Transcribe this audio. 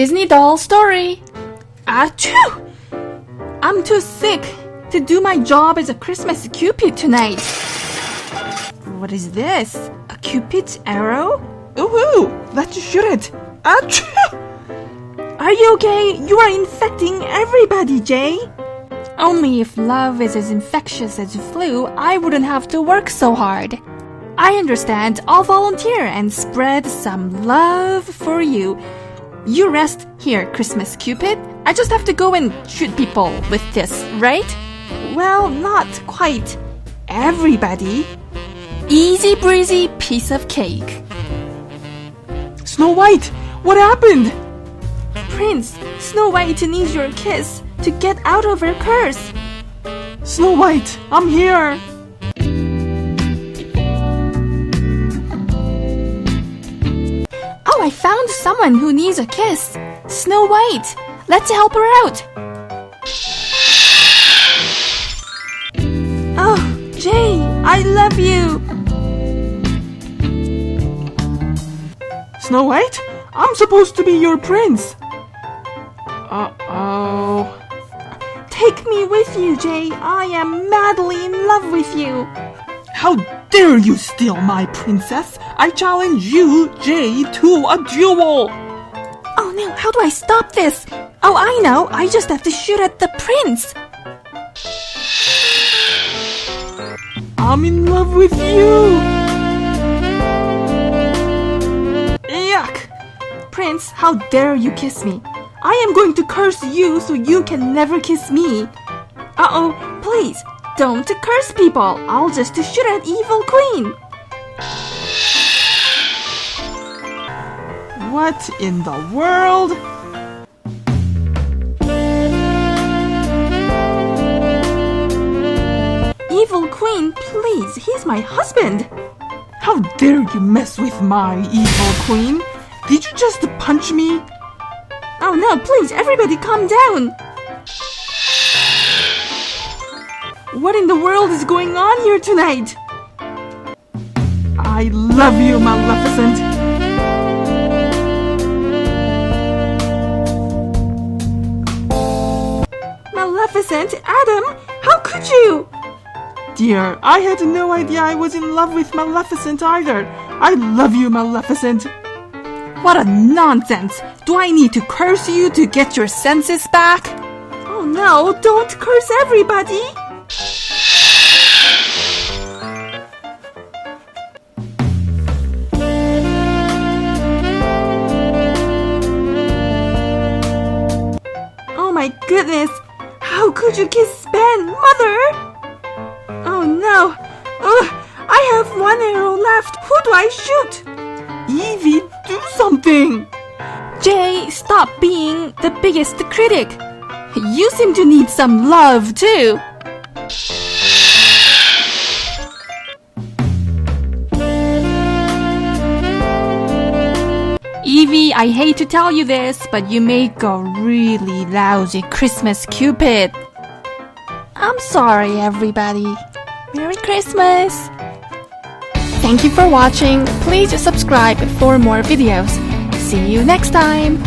Disney doll story. Achoo! I'm too sick to do my job as a Christmas Cupid tonight. What is this? A Cupid's arrow? Ooh, let's shoot it. Achoo! Are you okay? You are infecting everybody, Jay. Only if love is as infectious as flu, I wouldn't have to work so hard. I understand. I'll volunteer and spread some love for you. You rest here, Christmas Cupid. I just have to go and shoot people with this, right? Well, not quite everybody. Easy breezy piece of cake. Snow White, what happened? Prince, Snow White needs your kiss to get out of her curse. Snow White, I'm here. Oh, I found someone who needs a kiss. Snow White, let's help her out. Oh, Jay, I love you. Snow White, I'm supposed to be your prince. Uh-oh. Take me with you, Jay. I am madly in love with you. How dare you steal my princess? I challenge you, Jay, to a duel. Oh no, how do I stop this? Oh, I know. I just have to shoot at the prince. I'm in love with you. Yuck. Prince, how dare you kiss me? I am going to curse you so you can never kiss me. Uh-oh, please, don't curse people. I'll just shoot at evil queen. What in the world? Evil queen, please, he's my husband. How dare you mess with my evil queen? Did you just punch me? Oh no, please, everybody calm down. What in the world is going on here tonight? I love you, Maleficent. Maleficent? Adam, how could you? Dear, I had no idea I was in love with Maleficent either. I love you, Maleficent. What a nonsense! Do I need to curse you to get your senses back? Oh no, don't curse everybody! Oh my goodness! How could you kiss Ben, Mother? Oh no! Ugh, I have one arrow left! Who do I shoot? Evie, do something! Jay, stop being the biggest critic. You seem to need some love too. Evie, I hate to tell you this, but you make a really lousy Christmas Cupid. I'm sorry, everybody. Merry Christmas! Thank you for watching. Please subscribe for more videos. See you next time!